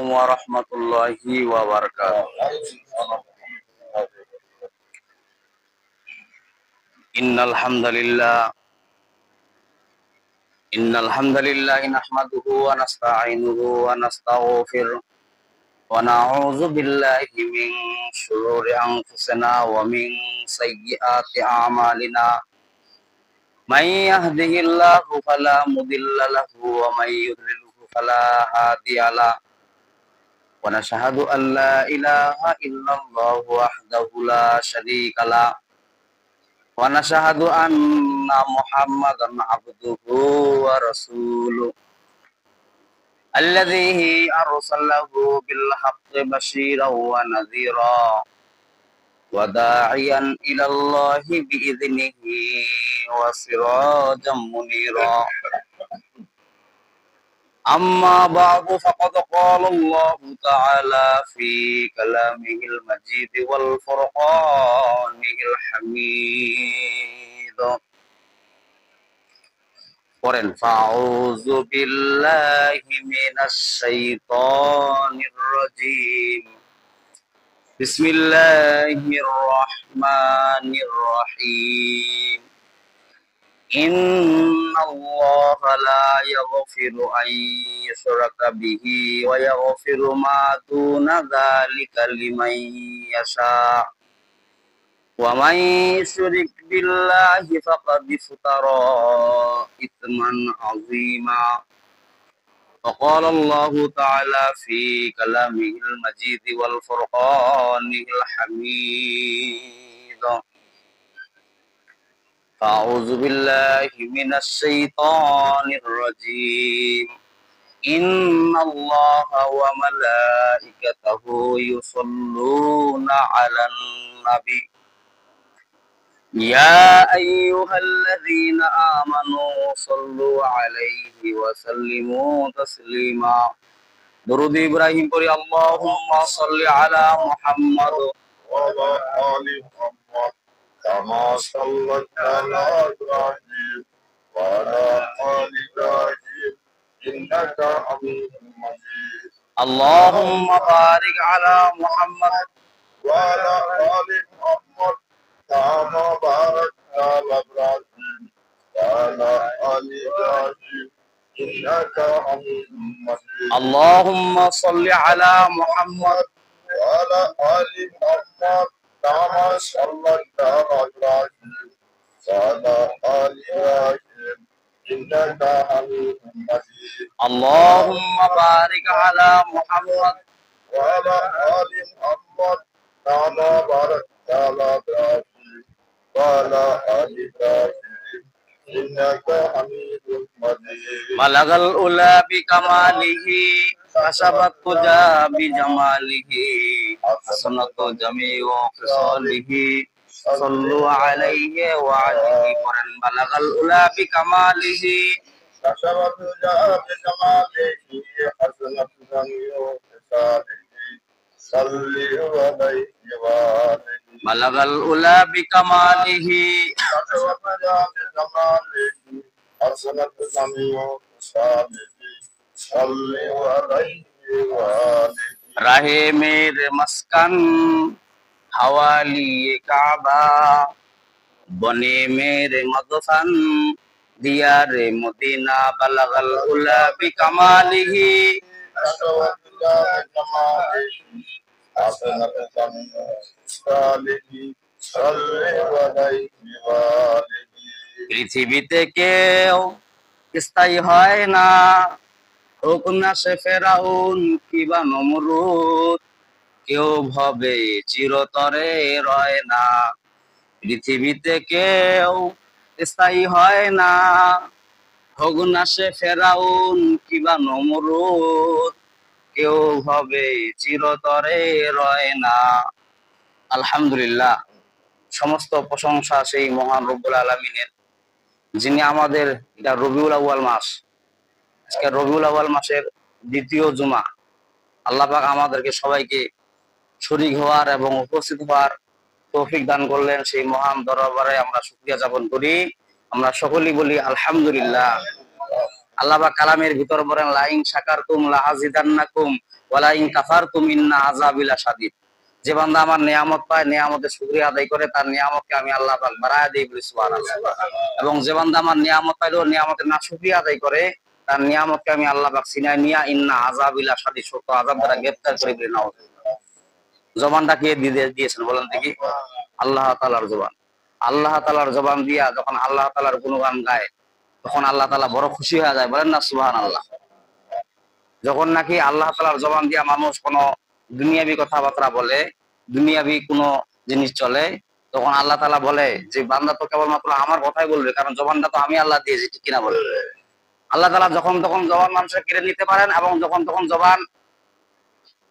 warahmatullahi wabarakatuh. Innal hamdalillah nahmaduhu wa nasta'inuhu wa nastaghfiruh wa na'udzu billahi min shururi anfusina wa min sayyiati a'malina. May yahdihillahu fala mudilla lahu wa may yudlilhu fala hadiyalah. Wa nashhadu an la ilaha illallah wahdahu la syarikalah. Wa nashhadu anna Muhammadan abduhu wa rasuluh. Alladzi arsalahu bil haqqi basyiran wa nadhira wa da'iyan ila Allahi bi idznihi wa sirajan munira. Amma ba'du faqad qala Allah ta'ala fi kalamihil majid wal furqanil hamid. Qur'an fa'udzu billahi minasy syaithanir rajim. Bismillahirrahmanirrahim. Inna Allah la yaghfiru an yushraka bihi wa yaghfiru ma duna dzalika liman yasha. Wa man yusyrik billahi faqad iftara itsman 'azima. Wa qala Allah ta'ala fi kalamihil majid wal furqanil hamid. A'udzu billahi minasy syaithanir rajim. Innallaha wa malaikatahu yusholluna 'alan nabi. Ya ayyuhalladzina amanu shallu 'alaihi wa sallimu taslima. Durud Ibrahim pori Allahumma shalli 'ala Muhammad wa ala ali Muhammad kama sallaita ala Ibrahim wa ala ali Ibrahim innaka Hamidum Majid. Allahumma barik 'ala Muhammad wa ala ali Muhammad kama barakta ala Ibrahim wa ala ali Ibrahim innaka Hamidum Majid. Allahumma shalli 'ala Muhammad wa ala ali Muhammad kama sallaita ala Ibrahim wa ala ali Ibrahim innaka Hamidum Majid. Allahumma barik 'ala Muhammad wa ala ali Muhammad kama barakta ala Ibrahim wa ala ali Ibrahim innaka Hamidum Majid. Balagal ula bi kamalihi kasabat tuja bi jamalihi hasanatu jami'u qisalihi sallu alaihi wa alihi Quran. Balagal ula bi kamalihi kasabat tuja bi jamalihi hasanatu jami'u qisalihi salli alaihi wa alihi. Balagal ula bi kamalihi kasabat tuja bi jamalihi hasanatu jami'u qisalihi salli alaihi wa alihi. rahe mere maskan hawali Kaaba bane mere madfan diyare Madina. Balagal ula bi kamalihi পৃথিবীতে কেউ স্থায়ী হয় না, হোক না সে ফেরাউন কিবা নমরুদ, কেউ ভবে চিরতরে রয় না। পৃথিবীতে কেউ স্থায়ী হয় না, হোক না সে ফেরাউন কিবা নমরুদ, কেউ ভবে চিরতরে রয় না। আলহামদুলিল্লাহ, সমস্ত প্রশংসা সেই মহান রব্বুল আলামিনের, যিনি আমাদের, এটা রবিউল আউয়াল মাস, আজকে রবিউল আউয়াল মাসের দ্বিতীয় জুমা। আল্লাহ পাক আমাদেরকে সবাইকে শরীক হওয়ার এবং উপস্থিত হওয়ার তৌফিক দান করলেন। সেই মহান দরবারে আমরা শুকরিয়া জ্ঞাপন করি। আমরা সকলেই বলি আলহামদুলিল্লাহ। আল্লাহ পাক কালামের ভিতর বলেন, লাইন শাকারতুম লাআযিদান্নাকুম ওয়ালা ইন কাফারতুম ইন্না আযাবি লাশাদীদ। যে বান্দা আমার নিয়ামত পায়, নিয়ামতের শুকরিয়া আদায় করে, তার নিয়ামতকে আমি আল্লাহ পাক বাড়ায় দেই, বলি সুবহানাল্লাহ। এবং যে বান্দা আমার নিয়ামত পাইলো, নিয়ামতের নাশুকরিয়া আদায় করে, তার নিয়ামতকে আমি আল্লাহ পাক ছিনায় নিয়া ইন্না আযাবি লাশাদীদ, সত্য আযাব দ্বারা গ্রেফতার করে, বলি নাউযুবিল্লাহ। জবানটা কে দিয়েছেন বলেন দেখি? আল্লাহ তাআলার জবান। আল্লাহ তাআলার জবান দিয়া যখন আল্লাহ তাআলার গুণগান গায়, তখন আল্লাহ তাআলা বড় খুশি হয়ে যায়, বলেন না সুবহানাল্লাহ। যখন নাকি আল্লাহ তাআলার জবান দিয়া মানুষ কোনো দুনিয়াবি কথাবার্তা বলে, দুনিয়াবি কোনো জিনিস চলে, তখন আল্লাহ তাআলা বলে যে বান্দা তো কেবলমাত্র আমার কথাই বলবে, কারণ জবানটা তো আমি আল্লাহ দিয়েছি, ঠিক কিনা বলে? আল্লাহ তাআলা যখন তখন জবান মানুষের কেড়ে নিতে পারেন, এবং যখন তখন জবান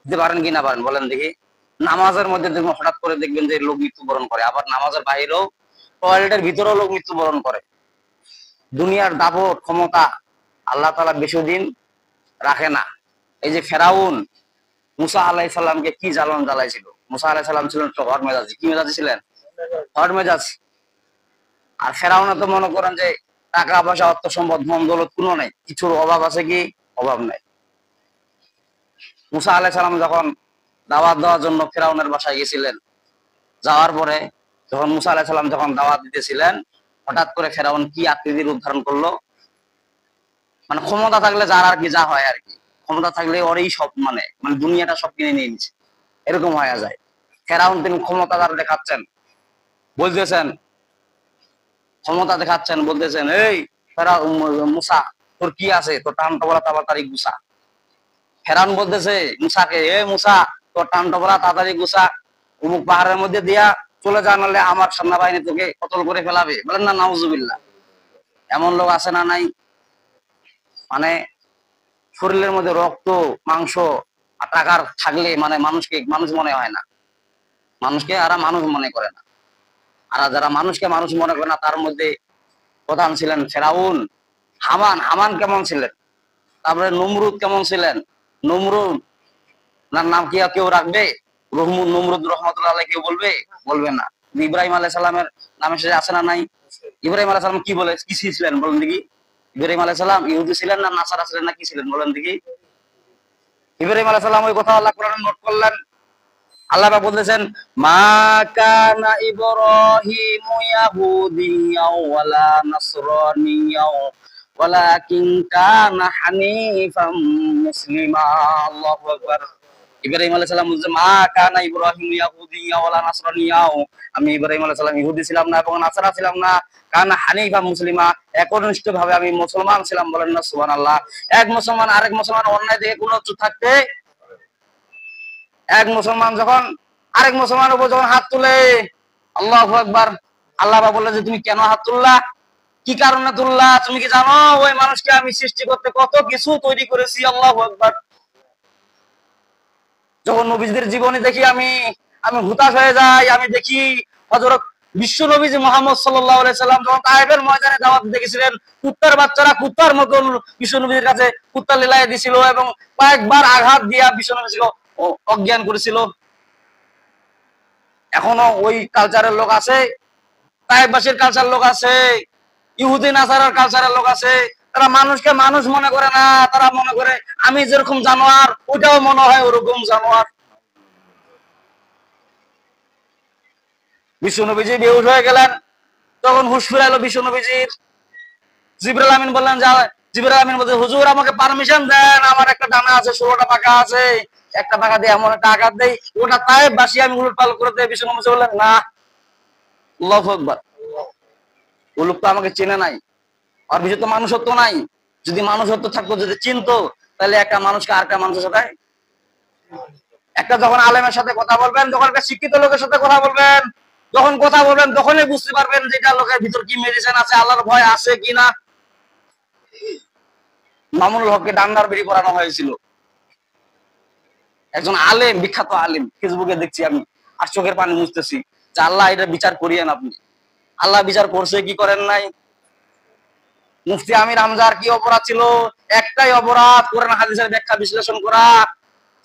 দিতে পারেন কিনা পারেন বলেন দেখি? নামাজের মধ্যে দেখবেন হঠাৎ করে দেখবেন যে লোক মৃত্যুবরণ করে, আবার নামাজের বাইরেও টয়লেটের ভিতরেও লোক মৃত্যুবরণ করে। দুনিয়ার দাপট ক্ষমতা আল্লাহ তাআলা বেশি দিন রাখে না। এই যে ফেরাউন মুসা আলাইহিস সালামকে কি জ্বালন জ্বালাইছিল। মুসা আলাইহিস সালাম ছিলেন তো হট মেজাজি। কি মেজাজি ছিলেন? হট মেজাজ। আর ফেরাউন তো মনে করেন যে টাকা পয়সা অর্থ সম্পদ ধন দৌলত কোনো নাই, কিছুর অভাব আছে কি? অভাব নাই। মুসা আলাইহিস সালাম যখন দাওয়াত দেওয়ার জন্য ফেরাউনের বাসায় গেছিলেন, যাওয়ার পরে যখন মুসা আলাইহিস সালাম যখন দাওয়াত দিতেছিলেন, হঠাৎ করে ফেরাউন কি আকৃতির উদ্ধারণ করলো, মানে ক্ষমতা থাকলে যার আর কি যা হয় আর কি, ক্ষমতা থাকলে ওরই সব, মানে মানে দুনিয়াটা সব কিনে নিয়ে নিচ্ছে, এরকম হয়ে যায়। ফেরাউন তিনি ক্ষমতাদার দেখাচ্ছেন, বলতেছেন ক্ষমতা দেখাচ্ছেন, বলতেছেন এই মুসা তোর কি আছে, তোর টানটবলা তাড়াতাড়ি গুছা। ফেরাউন বলতেছে মুসাকে, এ মুসা তোর টানটবলা তাড়াতাড়ি গুছা, অমুক পাহাড়ের মধ্যে দিয়া চলে যা, নাহলে আমার সেনাবাহিনী তোকে কতল করে ফেলাবে। বলেন না নাউজুবিল্লাহ। এমন লোক আছে না নাই? মানে শরীরের মধ্যে রক্ত মাংস আর টাকার থাকলে মানে মানুষকে মানুষ মনে হয় না, মানুষকে আর মানুষ মনে করে না। আর যারা মানুষকে মানুষ মনে করে না, তার মধ্যে প্রধান ছিলেন ফেরাউন। হামান, হামান কেমন ছিলেন? তারপরে নমরুদ কেমন ছিলেন? নমরুদ নার নাম কি কেউ রাখবে? নমরুদ রহমতুল্লাহ আলাইহি কেউ বলবে? বলবে না। ইব্রাহিম আলাইহিস সালামের নামে সে আছে না নাই? ইব্রাহিম আলাইহিস সালাম কি বলে, কি ছিলেন বলেন দেখি? ইব্রাহিম আলাইহিস সালাম ইহুদি ছিলেন না নাসারা ছিলেন না কি ছিলেন বলেন দেখি? ইব্রাহিম আলাইহিস সালাম ওই কথা আল্লাহ কোরআনে নোট করলেন। আল্লাহ পাক বলতেছেন মা কানা ইব্রাহিমু ইয়াহুদিয়্যাও ওয়ালা নাসরানিয়্যাও ওয়ালাকিন কানা হানিফাম মুসলিমা। আল্লাহু আকবার। ইব্রাহিম আলাইহিস সালাম বলছে মা কানা ইব্রাহিমু ইয়াহুদিয়্যাও ওয়ালা নাসরানিয়্যাও, আমি ইব্রাহিম আলাইহিস সালাম ইহুদি ছিলাম না এবং নাসারা ছিলাম না, কানা হানিফাম মুসলিমা, একনিষ্ঠভাবে আমি মুসলমান ছিলাম। বলেন না সুবহানাল্লাহ। এক মুসলমান আরেক মুসলমান অন্যায় থেকে কোনো চুপ থাকতে, এক মুসলমান যখন আরেক মুসলমানের উপর যখন হাত তুলে, আল্লাহু আকবার, আল্লাহ বলে যে তুমি কেন হাত তুললা, কি কারণে তুললা? তুমি কি জানো ওই মানুষকে আমি সৃষ্টি করতে কত কিছু তৈরি করেছি? আল্লাহু আকবার। যখন নবীদের জীবনী দেখি আমি আমি হুতাশ হয়ে যাই। আমি দেখি হযরত বিশ্ব নবীজি মুহাম্মদ সাল্লাল্লাহু আলাইহি সাল্লাম যখন তায়েফের ময়দানে দাওয়াত দেখেছিলেন, কুত্তার বাচ্চারা কুত্তার মতন বিশ্ব নবীর কাছে কুত্তা লীলায় দিছিল এবং কয়েকবার আঘাত দিয়া বিশ্ব নবীকে অজ্ঞান করেছিল। এখনো ওই কালচারের লোক আছে, তায়েফবাসীর কালচার লোক আছে, ইহুদি নাসারার কালচারের লোক আছে। তারা মানুষকে মানুষ মনে করে না, তারা মনে করে আমি যেরকম জানোয়ার ওটাও মনে হয় ওরকম জানোয়ার। বিশ্বনবীজি বেহুশ হয়ে গেলেন, তখন হুশ ফিরে এলো বিশ্বনবীজির। জিবরাইল আমিন বললেন, যা জিবরাইল আমিন বলছে হুজুর আমাকে পারমিশন দেন, আমার একটা ডানা আছে, 16টা পাখা আছে, একটা পাখা দিয়ে এমন একটা আঘাত দেই ওটা তায়েফবাসী আমি উলটপাল করে দেয়। বিশ্বনবী বললেন না। আল্লাহু আকবার। ও লোক তো আমাকে চেনে নাই, আর ভিতরে তো মানুষত্ব নাই। যদি মানুষত্ব থাকতো, যদি চিনতো, তাহলে একটা মানুষকে আর একটা মানুষের সাথে, একটা যখন আলেমের সাথে কথা বলবেন, যখন একটা শিক্ষিত লোকের সাথে কথা বলবেন, যখন কথা বলবেন তখনই বুঝতে পারবেন যে এটা লোকের ভিতর কি মেডিসিন আছে, আল্লাহর ভয় আছে কিনা। মামুনুল হককে ডান্ডার বেরি করানো হয়েছিল, একজন আলেম, বিখ্যাত আলেম, ফেসবুকে দেখছি আমি, আর চোখের পানি মুছতেছি যে আল্লাহ এটা বিচার করিয়েন আপনি। আল্লাহ বিচার করছে কি করেন নাই? মুফতি আমির হামজার কি অপরাধ ছিল? একটাই অপরাধ, কোরআন হাদিসের ব্যাখ্যা বিশ্লেষণ করা,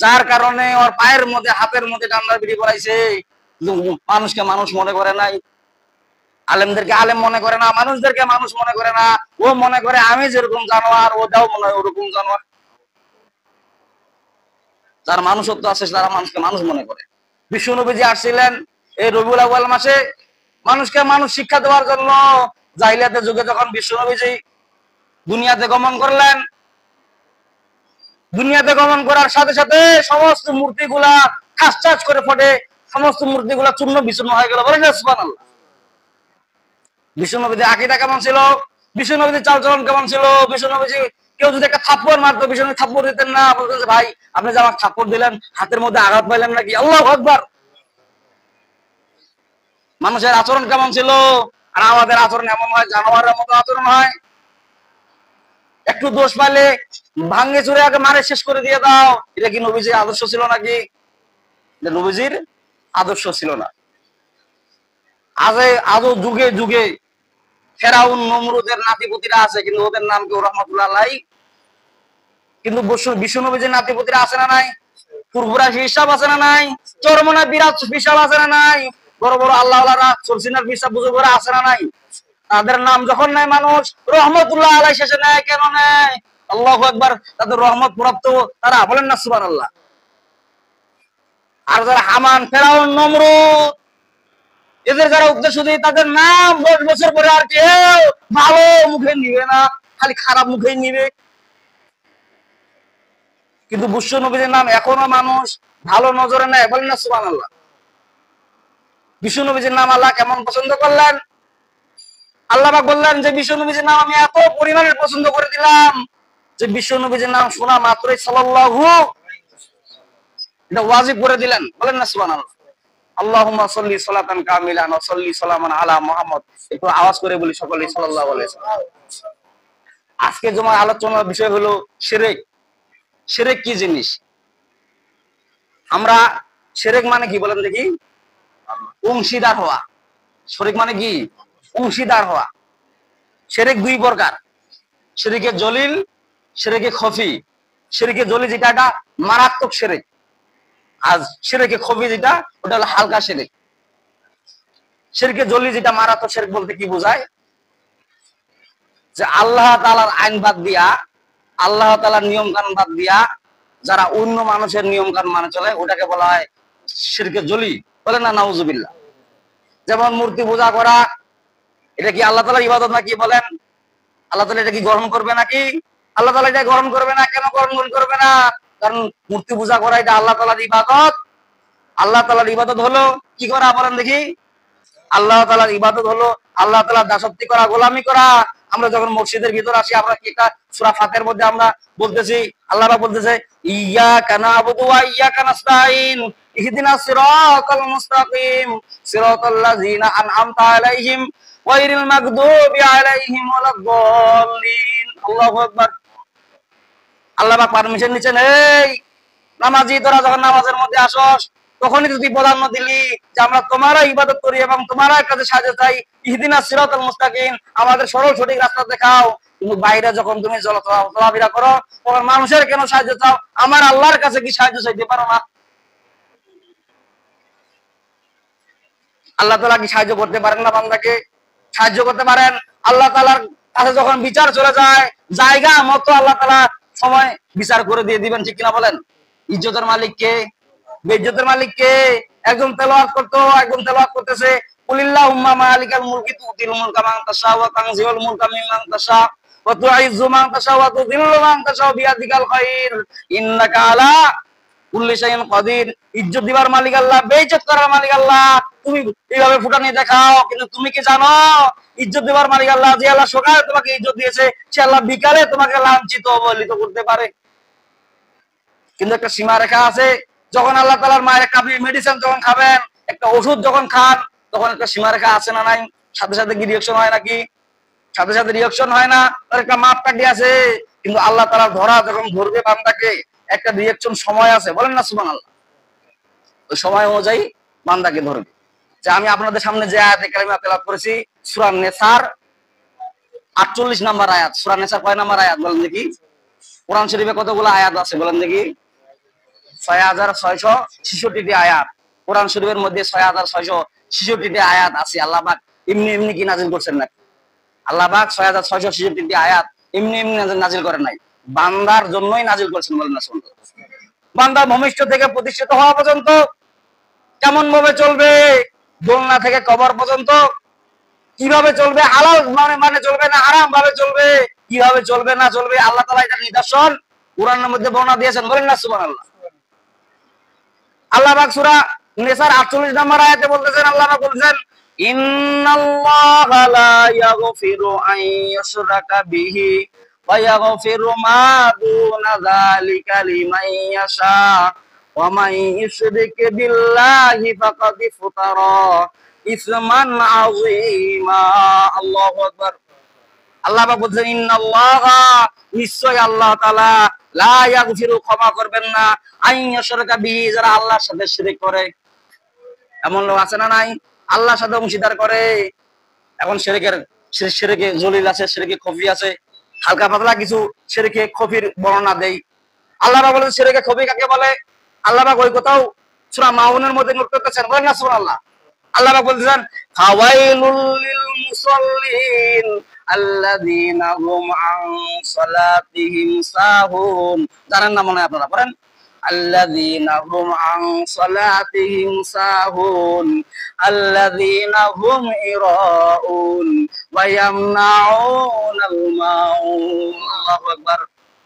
যার কারণে ওর পায়ের মধ্যে হাতের মধ্যে ডান্ডার বিড়ি করাইছে। মানুষকে মানুষ মনে করে নাই, আলেমদেরকে আলেম মনে করে না, মানুষদেরকে মানুষ মনে করে না। ও মনে করে আমি যেরকম জানোয়ার ওটাও মনে হয় ওরকম জানোয়ার। যার মানুষত্ব আছে তারা মানুষকে মানুষ মনে করে। বিশ্বনবীজি আসছিলেন এই রবিউল আউয়াল মাসে মানুষকে মানুষ শিক্ষা দেওয়ার জন্য। জাহিলিয়াতের যুগে যখন বিশ্বনবীজি দুনিয়াতে গমন করলেন, দুনিয়াতে গমন করার সাথে সাথে সমস্ত মূর্তিগুলা ঠাস ঠাস করে ফটে, সমস্ত মূর্তিগুলা চূর্ণ বিচূর্ণ হয়ে গেল। বলেন সুবহানাল্লাহ। বিশ্বনবীজি আকীদা কেমন ছিল, বিশ্বনবীজির চালচলন কেমন ছিল, বিশ্বনবীজি কেউ যদি একটা থাপ্পড় মারতো বিশ্বনবী থাপ্পড় দিতেন না, বলতেন যে ভাই আপনি যে আমাকে থাপ্পড় দিলেন হাতের মধ্যে আঘাত পাইলেন নাকি? আল্লাহু আকবার। মানুষের আচরণ কেমন ছিল, আর আমাদের আচরণ এমন হয় জানোয়ারের মতো আচরণ হয়। একটু দোষ পাইলে ভাঙ্গে চুরে আগে মারে শেষ করে দিয়ে দাও। এটা কি নবীজির আদর্শ ছিল নাকি? নবীজির আদর্শ ছিল না। আজও যুগে যুগে ফেরাউন নমরুদের নাতিপুতিরা আছে, কিন্তু ওদের নাম কেউ রহমাতুল্লাহ আলাইহি। কিন্তু বিশ্বনবীজির নাতিপুতিরা আছে না নাই? ফুরফুরা হিসাব আছে না নাই? চরমনা বিরাট হিসাব আছে না নাই? বড় বড় আল্লাহওয়ালারা সরসিনার হিসাব বুজুর্গরা আছে না নাই? তাদের নাম যখন নেয় মানুষ রহমতুল্লাহ আলাইহি শেষে নেয়, কেন নেয়? আল্লাহু আকবার। তাদের রহমত প্রাপ্ত তারা, বলেন না সুবহানাল্লাহ। আর যারা হামান, ফেরাউন, নমরুদ, এদের যারা উদ্দেশ্য দিয়ে তাদের নাম 10 বছর পরে আর কেউ ভালো মুখে নিবে না, খালি খারাপ মুখেই নিবে। কিন্তু বিশ্ব নবীর নাম এখনো মানুষ ভালো নজরে নেয়, বলেন না সুবহানাল্লাহ। বিশ্ব নবীর নাম আল্লাহ কেমন পছন্দ করলেন? আল্লাহ পাক বললেন যে বিশ্ব নবীর নাম আমি এত পরিমাণে পছন্দ করে দিলাম যে বিশ্ব নবীর নাম শোনা মাত্রই সাল্লাল্লাহু এটা ওয়াজিব করে দিলেন, বলেন না সুবহানাল্লাহ। আল্লাহুম্মা সাল্লি সালাতান কামিলান ওয়া সাল্লি সালামান আলা মুহাম্মদ। একটু আওয়াজ করে বলি সকলে সাল্লাল্লাহু আলাইহি ওয়াসাল্লাম। আজকে জমার আলোচনার বিষয় হলো শিরক। শিরক কি জিনিস? আমরা শিরক মানে কি বলেন দেখি? অংশীদার হওয়া। শিরক মানে কি? অংশীদার হওয়া। শিরক দুই প্রকার, শিরকে জলিল, শিরকে খফি। শিরকে জলিল যেটা এটা মারাত্মক শিরক, আর শিরকে খফি যেটা ওটা হলো হালকা শিরক। শিরকে জলিল যেটা মারাত্মক শিরক বলতে কি বোঝায়? যে আল্লাহ তাআলার আইন বাদ দিয়া, আল্লাহ তাআলার নিয়ম কানুন বাদ দিয়া যারা অন্য মানুষের নিয়ম কানুন মানে চলে ওটাকে বলা হয় শিরকে জলিল, বলেন না নাউজুবিল্লাহ। যেমন মূর্তি পূজা করা, এটা কি আল্লাহ তাআলার ইবাদত নাকি? বলেন, আল্লাহ তাআলা এটা কি গ্রহণ করবে নাকি? আল্লাহ তাআলা এটা গ্রহণ করবে না। কেন গ্রহণ করবে না? কারণ মূর্তি পূজা করা এটা আল্লাহ তাআলার ইবাদত। আল্লাহ তাআলার ইবাদত হলো কি করা বলেন দেখি? আল্লাহ তাআলার ইবাদত হলো আল্লাহ তাআলার দাসত্ব করা, গোলামি করা। আমরা যখন মসজিদের ভিতর আসি, আমরা কি একটা সূরা ফাতিহার মধ্যে আমরা বলতেছি, আল্লাহ পাক বলতেছে ইয়্যাকা না'বুদু ওয়া ইয়্যাকা নাস্তাঈন ইহদিনাস সিরাতাল মুস্তাকিম সিরাতাল লাযিনা আন'আমতা আলাইহিম গায়রিল মাগদুবি আলাইহিম ওয়ালাদ-দাল্লিন। আল্লাহু আকবার। আল্লাহ পাক পারমিশন নিচ্ছেন, এই নামাজি তোরা যখন নামাজের মধ্যে আসস তখনই তুই প্রাধান্য দিলি যে আমরা তোমারই ইবাদত করি এবং তোমারই কাছে সাহায্য চাই, ইহদিনাস সিরাতাল মুস্তাকিম, আমাদের সরল সঠিক রাস্তা দেখাও। কিন্তু বাইরে যখন তুমি চলাফেরা করো তখন মানুষের কেন সাহায্য চাও? আমার আল্লাহর কাছে কি সাহায্য চাইতে পারো না? আল্লাহ তাআলা কি সাহায্য করতে পারেন না বান্দাকে? সাহায্য করতে পারেন। আল্লাহ তাআলার কাছে যখন বিচার চলে যায়, জায়গা মতো আল্লাহ তাআলা সময় বিচার করে দিয়ে দিবেন, ঠিক কিনা বলেন? ইজ্জতের মালিক কে? বেইজ্জতের মালিক কে? একজন তেলাওয়াত করতেছে কুলিল্লাহুম্মা মালিকাল মুলকি তুতিল মুলকা মান তাশা ওয়া তানজিউল মুলকা মিম্মান তাশা ওয়া তুইজ্জু মান তাশা ওয়া তুযিল্লু মান তাশা বিয়াদিকাল খায়র ইন্নাকা আলা কুল্লি শাইইন কাদির। ইজ্জত দিবার মালিক আল্লাহ, বেইজ্জত করার মালিক আল্লাহ। তুমি এইভাবে ফুটানি দেখাও, কিন্তু তুমি কি জানো ইজ্জত দিবার মালিক আল্লাহ? যে আল্লাহ সকালে তোমাকে ইজ্জত দিয়েছে সে আল্লাহ বিকালে তোমাকে লাঞ্ছিত অবহেলিত করতে পারে। কিন্তু একটা সীমা রেখা আছে। যখন আল্লাহ তাআলার মায়ের একটা আপনি মেডিসিন যখন খাবেন, একটা ওষুধ যখন খান, তখন একটা সীমা রেখা আছে না নাই? সাথে সাথে কি রিঅ্যাকশন হয় নাকি? সাথে সাথে রিঅ্যাকশন হয় না? তার একটা মাপকাঠি আছে। কিন্তু আল্লাহ তাআলা ধরা যখন ধরবে বান্দাকে, একটা রিঅ্যাকশন সময় আছে, বলেন না সুবহানাল্লাহ। ওই সময় অনুযায়ী বান্দাকে ধরবে। যে আমি আপনাদের সামনে যে আয়াতে কারিমা তেলাওয়াত করেছি সূরা নেসার 48 নম্বর আয়াত। সূরা নেসার কয় নম্বর আয়াত বলেন দেখি? কোরআন শরীফে কতগুলো আয়াত আছে বলেন দেখি? 6666টি আয়াত। কোরআন শরীফের মধ্যে 6666টি আয়াত আছে। আল্লাহ পাক এমনি এমনি কি নাজিল করছেন নাকি? আল্লাহ পাক 6666টি আয়াত এমনি এমনি নাজিল করেন নাই, বান্দার জন্যই নাজিল করেছেন, বলেন না সুবহানাল্লাহ। বান্দা ভূমিষ্ঠ থেকে প্রতিষ্ঠিত হওয়া পর্যন্ত কেমন ভাবে চলবে, দোলনা থেকে কবর পর্যন্ত কিভাবে চলবে, হালাল মানে চলবে না হারাম ভাবে চলবে, কিভাবে চলবে না চলবে, আল্লাহ তাআলা এটা নিদর্শন কোরআনের মধ্যে বর্ণনা দিয়েছেন। বলেন না সুবহানাল্লাহ। আল্লাহ পাক সূরা নিসার 48 নম্বর আয়াতে বলতেছেন, আল্লাহ পাক বলছেন, ইন্নাল্লাহা লা ইয়াগফিরু আন ইউশরাকা বিহি ওয়া ইয়াগফিরু মা দুনা যালিকা লিমান ইয়াশা ওয়া মান ইউশরিক বিল্লাহি ফাকাদ ইফতারা ইসমান আযীমা। আল্লাহু আকবার। আল্লাহ পাক বলছেন, ইন্নাল্লাহা, নিশ্চয় আল্লাহ তাআলা, লা ইয়াগফিরু, ক্ষমা করবেন না, আন ইউশরাকা বিহি, যারা আল্লাহর সাথে শিরক করে। এমন লোক আছে না নাই, আল্লাহর সাথে অংশীদার করে। এখন শিরকে জলিল আছে, শিরকে খফি আছে, হালকা পাতলা কিছু শিরকে খফির বর্ণনা দেই। আল্লাহ পাক বলেন শিরকে খফি কাকে বলে। আল্লাহ পাক ওই কথাও সূরা মাউনের মধ্যে নোট করতেছেন। বলেন না সুবহানাল্লাহ। আল্লাহ পাক বলতেছেন, ফাওয়াইলুল লিল মুসাল্লিন আল্লাযীনা হুম আন সালাতিহিম সাহুন। জানেন না মনে হয় আপনারা, পড়েন, আল্লাযীনা হুম আন সালাতিহিম সাহুন আল্লাযীনা হুম ইরাউন ওয়া ইয়ামনাউনাল মাউন। আল্লাহু আকবার।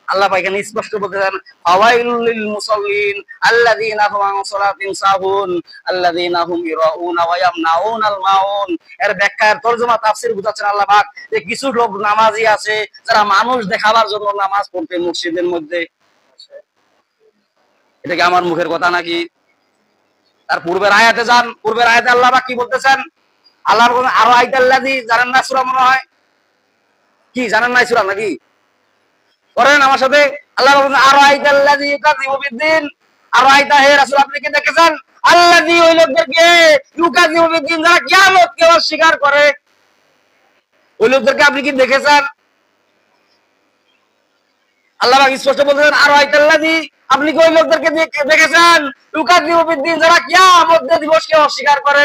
আল্লাহ পাক এখানে স্পষ্ট বলতেছেন, ফাওয়াইলুল লিল মুসাল্লিন আল্লাযীনা হুম আন সালাতিহিম সাহুন আল্লাযীনা হুম ইরাউনা ওয়া ইয়ামনাউনাল মাউন। এর ব্যাখ্যা, তরজমা, তাফসীর বুঝাচ্ছেন আল্লাহ পাক যে কিছু লোক নামাজি আছে যারা মানুষ দেখাবার জন্য নামাজ পড়তে মসজিদের মধ্যে। এটা কি আমার মুখের কথা নাকি? তার পূর্বের আয়াতে যান, পূর্বের আয়াতে আল্লাহ পাক কি বলতেছেন? আল্লাহ বলেন, আরো আইতাল্লাযী, জানেন না সূরা মনে হয় কি, জানেন না সূরা নাকি? করেন আমার সাথে। আল্লাহ বলেন, আরো আইতাল্লাযী ইউকাযিবু বিদ্দিন, আরো আইতা, হে রাসূল আপনি কি দেখেছেন? আল্লাযী, ওই লোকদেরকে, ইউকাযিবু বিদ্দিন, যারা কিয়ামতকে অস্বীকার করে। ওই লোকদেরকে আপনি কি দেখেছেন? আল্লাহ পাক স্পষ্ট বলতেছেন, আরো আইতাল্লাযী, আপনি কি ওই লোকদেরকে দেখেছেন? ইউকাযিবু বিদ্দিন, যারা কিয়ামত দিবসকে অস্বীকার করে।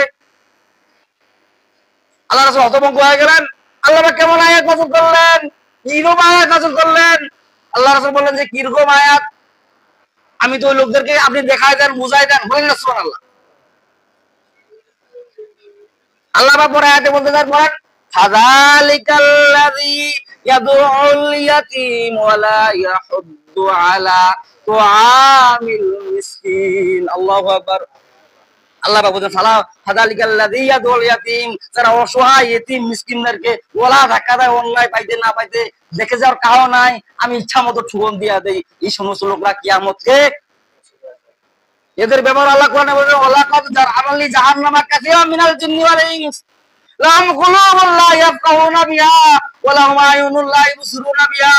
আল্লাহ রাসূল হতভম্ব হয়ে গেলেন। আল্লাহ পাক কেমন আয়াত নাযিল করলেন, কিরকম আয়াত নাযিল করলেন? আল্লাহ রাসূল বললেন যে কিরকম আয়াত, আমি তো ওই লোকদেরকে আপনি দেখাই দেন, বুঝাই দেন। বলেন না সুবহানাল্লাহ। আল্লাহ পাক পরে আয়াতে বলতেছেন, বলেন, ফাযালিকাল্লাযী ইয়াদউল ইয়াতীম ওয়া লা ইয়াহুদ্দু আলা তুআমিল মিসকিন। আল্লাহু আকবার। আল্লাহ পাক বলেন, ফাযালিকাল্লাযী ইয়াদউল ইয়াতীম, যারা অসহায় ইতিম মিসকিনদেরকে ওলা ধাক্কা দেয়, অন্যায় পাইতে না পাইতে দেখে যাওয়ার কারণ নাই, আমি ইচ্ছা মতো ঠুকন দিয়া দেই। এই সমস্ত লোকরা কিয়ামতকে, এদের ব্যবহার আল্লাহ কোরআনে বলেন, ওয়ালাকাদ জারআনালি জাহান্নামা কাসীরাম মিনাল জিন্নি ওয়াল ইনস লাহুম কুলুবুন লা ইয়াফকাহুনা বিহা ওয়া লাহুম আ'য়ুনুন লা ইবসিরুনা বিহা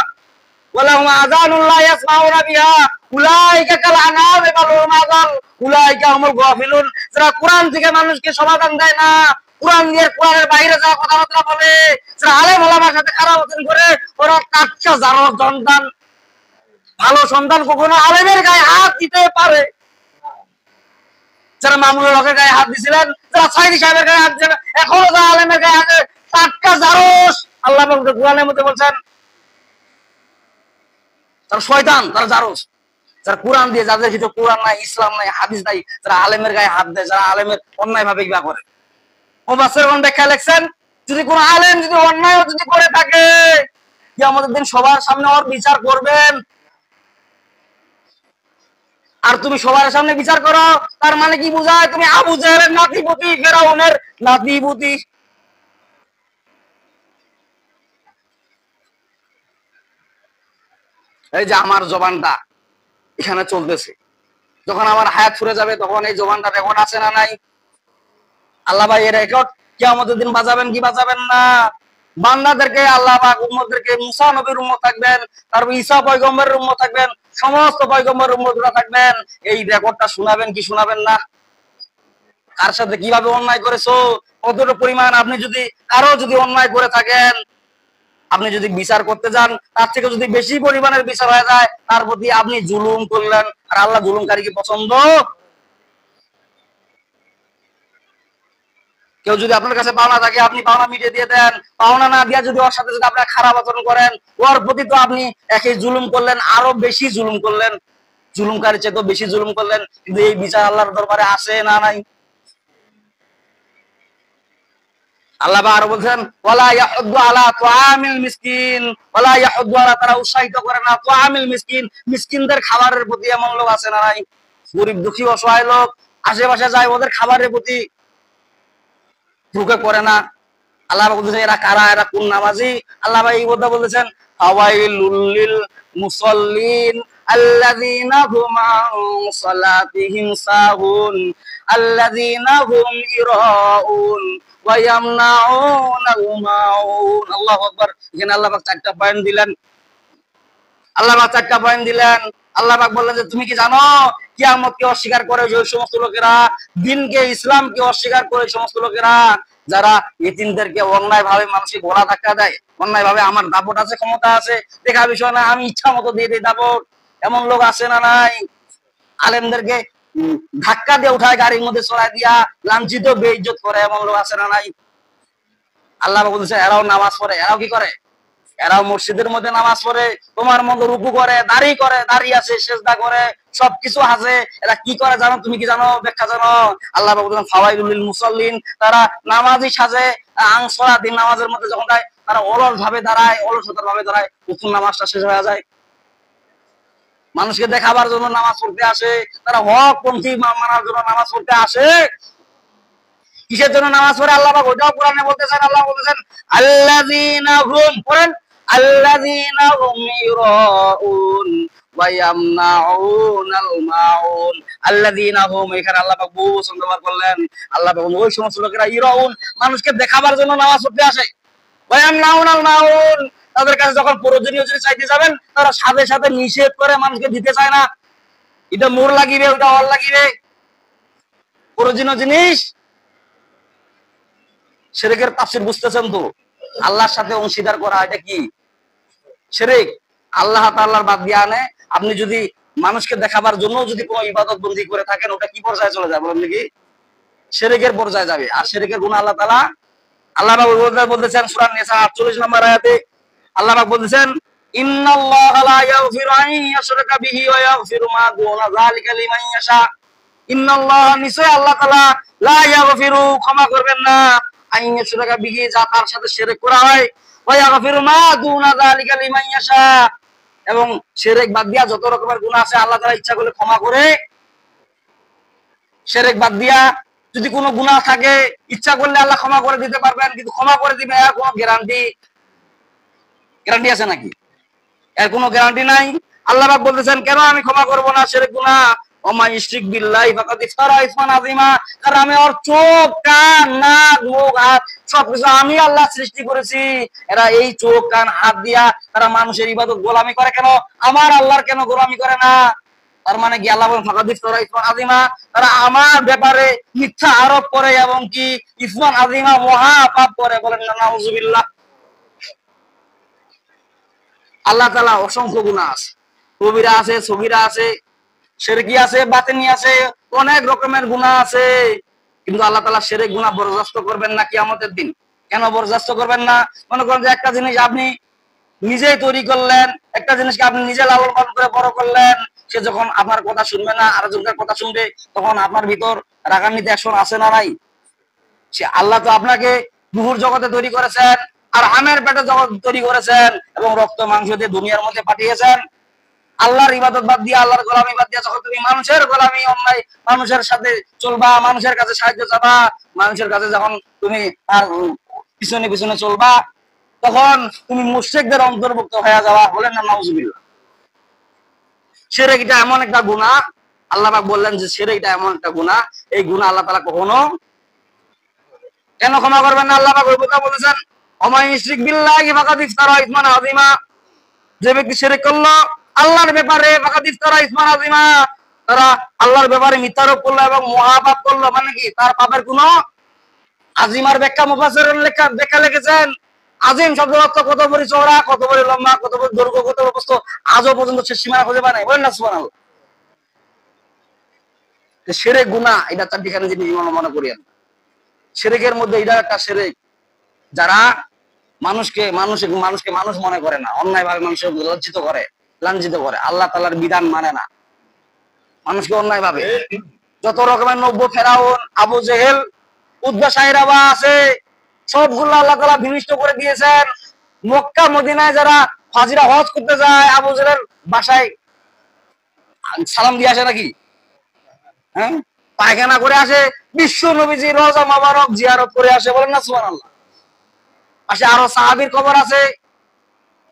ওয়া লাহুম আযানুন লা ইয়াসমাউনা বিহা উলাইকা কাল আনআমি বাল হুম আযাল উলাইকা হুমুল গাফিলুন। যারা কোরআন থেকে মানুষকে সমাধান দেয় না, কোরআনের বাইরে যাওয়া কথাবার্তা বলে, যারা আলেম ওলামার সাথে খারাপ আচরণ করে, ওরা টাটকা জারজ সন্তান। ভালো সন্তান কখনো আলেমের গায়ে হাত দিতে পারে? যারা মামুনুল হকের গায়ে হাত দিছিলেন, যারা সাইদি সাহেবের গায়ে হাত দিচ্ছেন, এখনো যারা আলেমের গায়ে হাতে টাটকা জারজ। আল্লাহ কোরআনের মধ্যে বলছেন তারা শয়তান, তারা জারজ। যারা কোরআন দিয়ে, যাদের ভিতরে কোরআন নাই, ইসলাম নাই, হাদিস নাই, যারা আলেমের গায়ে হাত দেয়, যারা আলেমের অন্যায় ভাবে কিবা করে। মুফাসসির ব্যাখ্যা লিখছেন, যদি কোন আলেম যদি অন্যায় যদি করে থাকে, কিয়ামতের দিন সবার সামনে ওর বিচার করবেন। আর তুমি সবার সামনে বিচার করো, তার মানে কি বোঝায়? তুমি আবু জেহেলের নাতিপুতি, ফেরাউনের নাতিপুতি। এই যে আমার জবানটা এখানে চলতেছে, যখন আমার হায়াত ফুরে যাবে তখন এই জবানটা রেকর্ড আছে না নাই? আল্লাহ ভাই এর রেকর্ড কিয়ামতের দিন বাজাবেন কি বাজাবেন না? বান্দাদেরকে আল্লাহ পাক উম্মতদেরকে, মুসা নবীর উম্মত থাকবেন, তারপর ঈসা পয়গম্বরের উম্মত থাকবেন, সমস্ত পয়গম্বরের উম্মতরা থাকবেন। এই রেকর্ডটা শোনাবেন কি শোনাবেন না? কার সাথে কিভাবে অন্যায় করেছো, কতটা পরিমাণ, আপনি যদি কারো যদি অন্যায় করে থাকেন, আপনি যদি বিচার করতে যান, তার থেকে যদি বেশি পরিমাণের বিচার হয়ে যায়, তার প্রতি আপনি জুলুম করলেন। আর আল্লাহ জুলুমকারীকে পছন্দ। কেউ যদি আপনার কাছে পাওনা থাকে, আপনি পাওনা মিটিয়ে দিয়ে দেন। পাওনা না দিয়া যদি ওর সাথে যদি আপনার খারাপ আচরণ করেন, ওর প্রতি তো আপনি একই জুলুম করলেন, আরো বেশি জুলুম করলেন। জুলুমকারী চেয়ে তো বেশি জুলুম করলেন, কিন্তু এই বিচার আল্লাহর দরবারে আসে না নাই? আল্লাহ আরো বলছেন ওয়ালা ইয়াহুদ্দু আলা তুআমিল মিসকিন, ওয়ালা ইয়াহুদ্দু আলা, তারা উৎসাহিত করে না তুআমিল মিসকিন, মিসকিনদের খাবারের প্রতি। এমন লোক আছে না নাই? গরিব দুঃখী অসহায় লোক আশেপাশে যায়, ওদের খাবারের প্রতি ঢুকে পড়ে না। আল্লাহ বলতেছেন এরা কারা, এরা কোন নামাজি? আল্লাহ এই কথা বলতেছেন ফাওয়াইলুল লিল মুসাল্লিন আল্লাযীনা হুম আন সালাতিহিম সাহুন আল্লাযীনা হুম ইরাউন ওয়া ইয়ামনাউনাল মাউন। আল্লাহু আকবার। এখানে আল্লাহ পাক চারটা পয়েন্ট দিলেন। আল্লাহ পাক চারটা পয়েন্ট দিলেন। আল্লাহ পাক বললেন যে তুমি কি জানো কিয়ামতকে অস্বীকার করে যে সমস্ত লোকেরা, দিনকে ইসলামকে অস্বীকার করে সমস্ত লোকেরা, যারা ইতিমদেরকে অন্যায় ভাবে মানুষকে গোলা ধাক্কা দেয়, অন্যায় ভাবে আমার দাপট আছে, ক্ষমতা আছে, দেখা বিষয় না, আমি ইচ্ছা মতো দিয়ে দিই দাপট, এমন লোক আছে না নাই? আলেমদেরকে ধাক্কা দিয়ে উঠায় গাড়ির মধ্যে চড়াই দিয়া লাঞ্ছিত বেইজ্জত করে, এমন লোক আছে না নাই? আল্লাহ বলছে এরাও নামাজ পড়ে। এরাও কি করে? এরাও মসজিদের মধ্যে নামাজ পড়ে, তোমার মতো রুকু করে, দাঁড়িয়ে আছে, সেজদা করে, সবকিছু আছে। এরা কি করে জানো? তুমি কি জানো? ব্যাখ্যা জানো? আল্লাহ বলছেন ফাওয়াইলুল লিল মুসাল্লিন, তারা নামাজি সাজে, দিন নামাজের মধ্যে যখন যায় তারা অলস ভাবে দাঁড়ায়, অলসতার ভাবে দাঁড়ায়, প্রথম নামাজটা শেষ হয়ে যায়। মানুষকে দেখাবার জন্য নামাজ পড়তে আসে, তারা হক পন্থী মানার জন্য নামাজ পড়তে আসে। কিসের জন্য নামাজ পড়ে আল্লাহ পাক ওটাও কোরআনে বলতেছেন। আল্লাহ বলতেছেন আল্লাযীনা হুম, পড়েন, আল্লাযীনা হুম ইরাউন ওয়া ইয়ামনাউনাল মাউন। আল্লাযীনা হুম, এখানে আল্লাহ পাক বহু বচন ব্যবহার করলেন। আল্লাহ পাক ওই সমস্ত লোকেরা ইরাউন, মানুষকে দেখাবার জন্য নামাজ পড়তে আসে, ওয়া ইয়ামনাউনাল মাউন, তাদের কাছে যখন প্রয়োজনীয় জিনিস চাইতে যাবেন তারা সাথে সাথে নিষেধ করে, মানুষকে দিতে চায় না। এটা মোর লাগিবে, ওটা অর লাগিবে, প্রয়োজনীয় জিনিস। শিরকের তাফসীর বুঝতেছেন তো? আল্লাহর সাথে অংশীদার করা, এটা কি শিরক? আল্লাহ তাআলার বাদ দিয়ে আনে আপনি যদি মানুষকে দেখাবার জন্য যদি কোনো ইবাদত বন্দী করে থাকেন, ওটা কি পর্যায়ে চলে যায় বলেন দেখি? শিরকের পর্যায়ে যাবে। আর শিরকের গুনাহ আল্লাহ তাআলা, আল্লাহ পাক বলতেছেন সূরা নিসা 48 নম্বর আয়াতে, আল্লাহ পাক বলতেছেন ইন্নাল্লাহা লা ইয়াগফিরু আন ইউশরাকা বিহি ওয়া ইয়াগফিরু মা দুনা যালিকা লিমান ইয়াশা। ইন্নাল্লাহা, নিশ্চয় আল্লাহ তাআলা, লা ইয়াগফিরু, ক্ষমা করবেন না, আন ইউশরাকা বিহি, যা তার সাথে শিরক করা হয়, ওয়া ইয়াগফিরু মা দুনা যালিকা লিমান ইয়াশা, এবং শিরক বাদ দিয়া যত রকমের গুনাহ আছে আল্লাহ তাআলা ইচ্ছা করলে ক্ষমা করে। শিরক বাদ দিয়া যদি কোনো গুনাহ থাকে ইচ্ছা করলে আল্লাহ ক্ষমা করে দিতে পারবেন, কিন্তু ক্ষমা করে দিবে এর কোনো গ্যারান্টি আছে নাকি? এর কোনো গ্যারান্টি নাই। আল্লাহ পাক বলতেছেন কেন আমি ক্ষমা করব না শিরক গুনাহ? ওমা ইশরিক বিল্লাহি ফাকাদ ইফতারা ইসমান আযীমা, কারণ আমি ওর চোখ, কান, নাক, মুখ, হাত সবকিছু আমি আল্লাহ সৃষ্টি করেছি। এরা এই চোখ, কান, হাত দিয়া তারা মানুষের ইবাদত গোলামি করে, কেন আমার আল্লাহর কেন গোলামি করে না? তার মানে কি আল্লাহ বলেন ফাকাদ ইফতারা ইসমান আযীমা, তারা আমার ব্যাপারে মিথ্যা আরোপ করে এবং কি ইসমান আযীমা, মহা পাপ করে। বলেন না নাউযুবিল্লাহ। আল্লাহ তাআলা অসংখ্য গুনাহ আছে, কবিরা আছে, সগীরা আছে, শিরকি আছে, বাতিনি আছে, অনেক রকমের গুনাহ আছে, কিন্তু আল্লাহ তাআলা শিরক গুনাহ বরদাস্ত করবেন না কিয়ামতের দিন। কেন বরদাস্ত করবেন না? মনে করেন যে একটা জিনিস আপনি নিজেই তৈরি করলেন, একটা জিনিসকে আপনি নিজে লালন পালন করে বড় করলেন, সে যখন আপনার কথা শুনবে না, আরেকজনের কথা শুনবে, তখন আপনার ভিতর রাগান্বিত অ্যাকশন আসে না নাই? সে আল্লাহ তো আপনাকে রূহের জগতে তৈরি করেছেন, আর আমের পেটে জগৎ তৈরি করেছেন, এবং রক্ত মাংস দিয়ে দুনিয়ার মধ্যে পাঠিয়েছেন। আল্লাহর ইবাদত বাদ দিয়ে, আল্লাহর গোলামি বাদ দিয়ে যখন তুমি মানুষের গোলামি, অন্যায় মানুষের সাথে চলবা, মানুষের কাছে সাহায্য চাবা, মানুষের কাছে যখন তুমি তার পিছনে পিছনে চলবা, তখন তুমি মুশরিকদের অন্তর্ভুক্ত হয়ে যাওয়া। বলেন না নাউজুবিল্লাহ। শিরক এটা এমন একটা গুনাহ, আল্লাহ পাক বললেন যে শিরক এটা এমন একটা গুনাহ, এই গুনাহ আল্লাহ তাআলা কখনো কেন ক্ষমা করবেন না? আল্লাহ পাক ওই কথা বলেছেন ওমা ইশরিক বিল্লাহি ফাকাদ ইফতারা ইসমান আযীমা, যে ব্যক্তি শিরক করলো আল্লাহর ব্যাপারে, ফাকাদ ইফতারা ইসমান আযীমা, তারা আল্লাহর ব্যাপারে মিথ্যারোপ করলো এবং মহাপাপ করলো। মানে কি? তার পাপের কোনো আজিমার ব্যাখ্যা মুফাসসিরুন ব্যাখ্যা লিখেছেন, আজিম শব্দের অর্থ কত বড় চওড়া, কত বড় লম্বা, কত বড় দৈর্ঘ্য, কত বড় প্রস্থ, আজও পর্যন্ত সে সীমা খুঁজে পায় নাই। বলেন না সুবহানাল্লাহ। শিরক গুনাহ এটা চারটিখানি জিনিস মনে করিয়েন। শিরকের মধ্যে এটা একটা শিরক, যারা মানুষকে মানুষ মনে করে না, অন্যায় ভাবে মানুষকে লাঞ্ছিত করে, আল্লাহ তাআলার বিধান মানে না, মানুষকে অন্যায় ভাবে। যত রকমের নব্য ফেরাউন, আবু জেহেল, উদ্বা সাহেরাবা আছে, সবগুলো আল্লাহ তাআলা বিনষ্ট করে দিয়েছেন। মক্কা মদিনায় যারা হাজিরা হজ করতে যায়, আবু জেহেলের বাসায় সালাম দিয়ে আসে নাকি? হ্যাঁ, পায়খানা করে আসে, বিশ্ব নবীজি রওজা মোবারক জিয়ারত করে আসে, বলেন না সুবহানাল্লাহ। পাশে আরো সাহাবীর কবর আছে,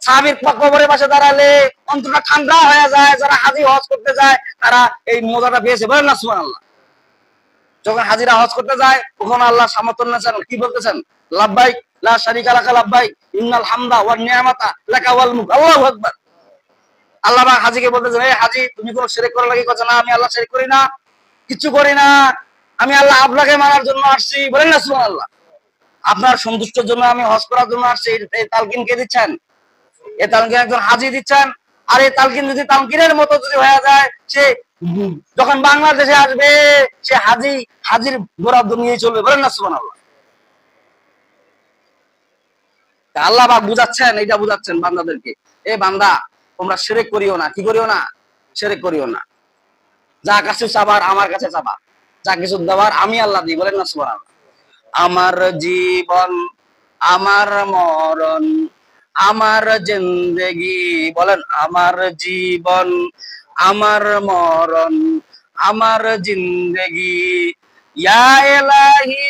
সাহাবীর কবরের পাশে দাঁড়ালে অন্তরটা ঠান্ডা হয়ে যায়। যারা হাজি হজ করতে যায় তারা এই মজাটা পেয়েছে, বলেন না সুবহানাল্লাহ। যখন হাজিরা হজ করতে যায় তখন আল্লাহ সামর্থ্য নিয়েছেন, কি বলতেছেন? লাব্বাইক লা শারিকা লাকা লাব্বাইক ইন্নাল হামদা ওয়ান নি'মাতা লাকা ওয়াল মুলক, আল্লাহু আকবার। আল্লাহ পাক হাজীকে বলতেছেন, এই হাজী তুমি কোন শিরক করা লাগি? কথা না, আমি আল্লাহ শিরক করি না, কিছু করি না, আমি আল্লাহ আপনাকে মানার জন্য আসছি, বলেন না সুবহানাল্লাহ। আপনার সন্তুষ্টের জন্য আমি হজ করার জন্য আসছি। এই তালকিন কে দিচ্ছেন? এই তালকিন একজন হাজী দিচ্ছেন। আর এই তালকিন যদি তালকিনের মতো যদি হয়ে যায়, সে যখন বাংলাদেশে আসবে সে হাজির বরাদ্দ নিয়ে চলবে, বলেন না সুবহানাল্লাহ। আল্লাহ পাক বুঝাচ্ছেন, এইটা বুঝাচ্ছেন বান্দাদেরকে, এ বান্দা তোমরা শিরক করিও না। কি করিও না? শিরক করিও না। যা কিছু চাবার আমার কাছে চাবা, যা কিছু দেওয়ার আমি আল্লাহ দিই, বলেন না সুবহানাল্লাহ। আমার জীবন, আমার মরণ, আমার জিন্দেগি, বলেন আমার জীবন, আমার মরণ, আমার জিন্দেগি, ইয়া এলাহি,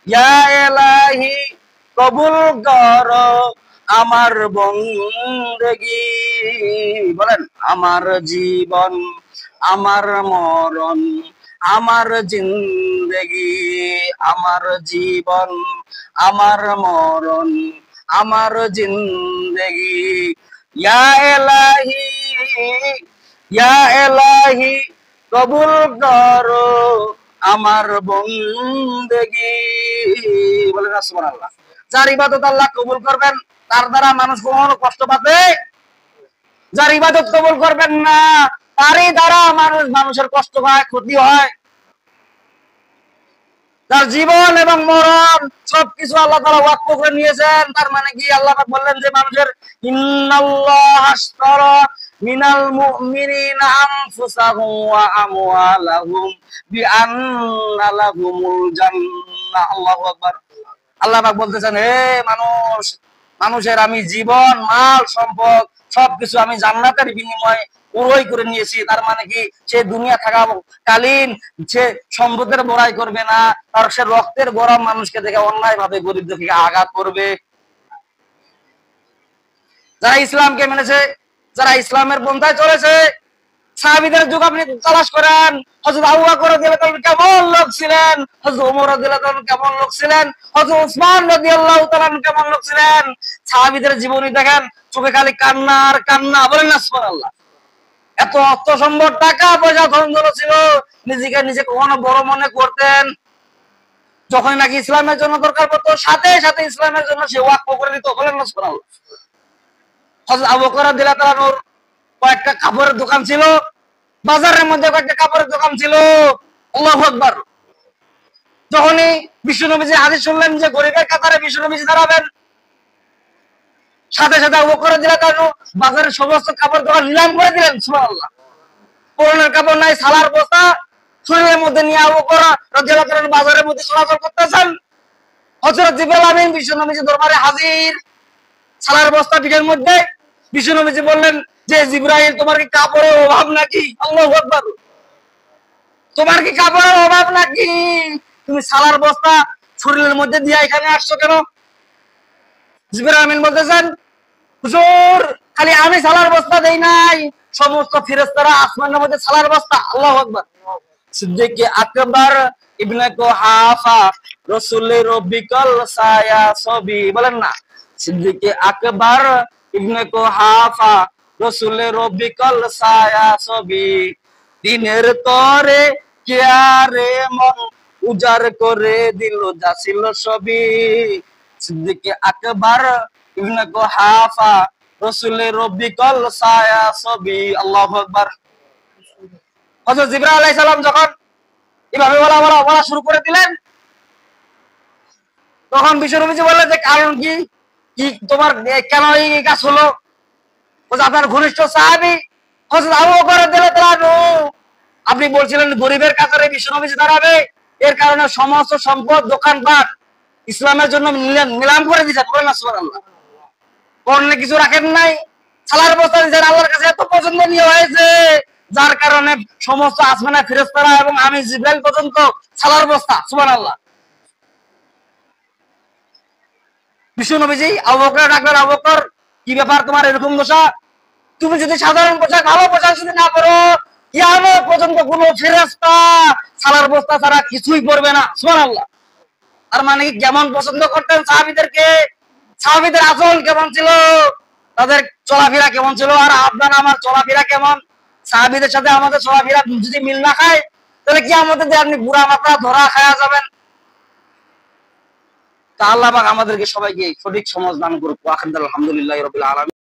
ইয়া এলাহি কবুল করো আমার বন্দেগি, বলেন আমার জীবন, আমার মরণ, আমার জিন্দেগি, আমার জীবন, আমার মরণ, আমার জিন্দেগি, ইয়া এলাহি, ইয়া এলাহি কবুল করো আমার বন্দেগি, বলেন না সুবহানাল্লাহ। যার ইবাদত আল্লাহ কবুল করবেন তার দ্বারা মানুষ কখনো কষ্ট পাবে? যার ইবাদত কবুল করবেন না তারই দ্বারা মানুষের কষ্ট হয়, ক্ষতি হয়। তার জীবন এবং মরণ সবকিছু আল্লাহ তাআলা ওয়াক্ফ করে নিয়েছেন। তার মানে কি? আল্লাহ পাক বললেন যে মানুষের ইন্নাল্লাহ আশতারা মিনাল মুমিনিনা আনফুসাহুম ওয়া আমওয়ালাহুম বিআন্না লাহুমুল জান্নাহ, আল্লাহু আকবার। আল্লাহ পাক বলতেছেন, হে মানুষ, মানুষের আমি জীবন, মাল, সম্পদ সবকিছু আমি জান্নাতের বিনিময়ে পুরোই করে নিয়েছি। তার মানে কি? সে দুনিয়া থাকা কালীন সে সম্পদের বড়াই করবে না, আর সে রক্তের গরম মানুষকে দেখে অন্যায় ভাবে গরিব দেখে আঘাত করবে। যারা ইসলামকে মেনেছে, যারা ইসলামের পন্থায় চলেছে, সাহাবীদের যুগ আপনি তালাশ করেন, হযরত আবু বকর রাদিয়াল্লাহু তাআলা কেমন লোক ছিলেন, হযরত ওমর রাদিয়াল্লাহু তাআলা কেমন লোক ছিলেন, হযরত উসমান রাদিয়াল্লাহু তাআলা কেমন লোক ছিলেন। সাহাবীদের জীবনী দেখেন, চোখে খালি কান্না আর কান্না, বলেন না সুবহানাল্লাহ। এত অর্থ সম্পদ, টাকা পয়সা, ধন দৌলত ছিল, নিজে কখনো বড় মনে করতেন? যখন নাকি ইসলামের জন্য দরকার পড়তো সাথে সাথে ইসলামের জন্য সে ওয়াকফ করে দিত, বলেন না সুবহানাল্লাহ। হযরত আবু বকর রাদিয়াল্লাহু তাআলার কয়েকটা কাপড়ের দোকান ছিল, বাজারের মধ্যে কয়েকটা কাপড়ের দোকান ছিল, আল্লাহু আকবার। যখনই বিশ্বনবীজি হাদিস শুনলেন যে গরিবের কাতারে বিশ্বনবীজি দাঁড়াবেন, সাথে সাথে আবু বকর রাদিয়াল্লাহু তাআলা বাজারের সমস্ত কাপড় দোকান নিলাম করে দিলেন, সুবহানাল্লাহ। পরনের কাপড় নাই, সালার বস্তা শরীরের মধ্যে নিয়ে আবু বকর রাদিয়াল্লাহু তাআলা বাজারের মধ্যে চলাচল করতেছেন। হযরত জিবরাইল আমিন বিশ্বনবীজি দরবারে হাজির, সালার বস্তা পিঠের মধ্যে। বিশ্বনবীজি বললেন যে জিবরাইল, তোমার কি কাপড়ের অভাব নাকি? আল্লাহু আকবার। তোমার কি কাপড়ের অভাব নাকি? তুমি সালার বস্তা শরীরের মধ্যে দিয়ে এখানে আসছো কেন? জিবরাইল আমিন বলতেছেন, হুজুর খালি আমি সালার বস্তা দেই নাই, সমস্ত ফেরেশতারা আসমানের মধ্যে সালার বস্তা। আল্লাহু আকবার। সিদ্দিক আকবর ইবনে কুহাফা রাসূলের রব্বিকাল সায়া সবি, বলেন না সিদ্দিক আকবর ইবনে কুহাফা রাসূলের রব্বিকাল সায়া সবি, দিনের তরে কিয়ারে মন উজার করে দিল যা ছিল সবই। সিদ্দিক আকবর ইবনে কুহাফা রাসূলের রব্বিকাল সায়া সবি, আল্লাহু আকবার। হযরত জিবরাইল আলাইহিস সালাম যখন এভাবে বলা শুরু করে দিলেন, তখন বিশ্বনবীজি বললেন যে কারণ কি, কি তোমার কেন এই কাজ হলো? আপনার ঘনিষ্ঠ সাহাবী হযরত আবু বকর রাদিয়াল্লাহু আনহু, আপনি বলছিলেন গরিবের কাতারে বিশ্বনবী দাঁড়াবে, এর কারণে সমস্ত সম্পদ দোকানপাট ইসলামের জন্য নিলাম করে দিয়েছে। বলেন না সুবহানাল্লাহ। অন্য কিছু রাখেন নাই, সালার বস্তা দিয়েছেন। আল্লাহর কাছে এত পছন্দনীয় হয়েছে, যার কারণে সমস্ত আসমানের ফেরেশতারা এবং আমি জিবরাইল পর্যন্ত সালার বস্তা। সুবহানাল্লাহ। বিশ্বনবীজি আবু বকর ডাকলেন, আবু বকর কি ব্যাপার তোমার এরকম দশা? তুমি যদি সাধারণ পোশাক, ভালো পোশাক যদি না পরো, কিয়ামত পর্যন্ত কোন ফেরেশতা সালার বস্তা ছাড়া কিছুই পরবে না। সুবহানাল্লাহ। তার মানে কি কেমন পছন্দ করতেন সাহাবীদেরকে, সাহাবীদের আচরণ কেমন ছিল, তাদের চলাফেরা কেমন ছিল, আর আপনার আমার চলাফেরা কেমন? সাহাবীদের সাথে আমাদের চলাফেরা যদি মিল না খায়, তাহলে কিয়ামতের দিনে আপনি বুড়া মাথা ধরা খায়া যাবেন। তা আল্লাহ পাক আমাদেরকে সবাইকে সঠিক সমাজ দান করুক। আলহামদুলিল্লাহি রাব্বিল আলামিন।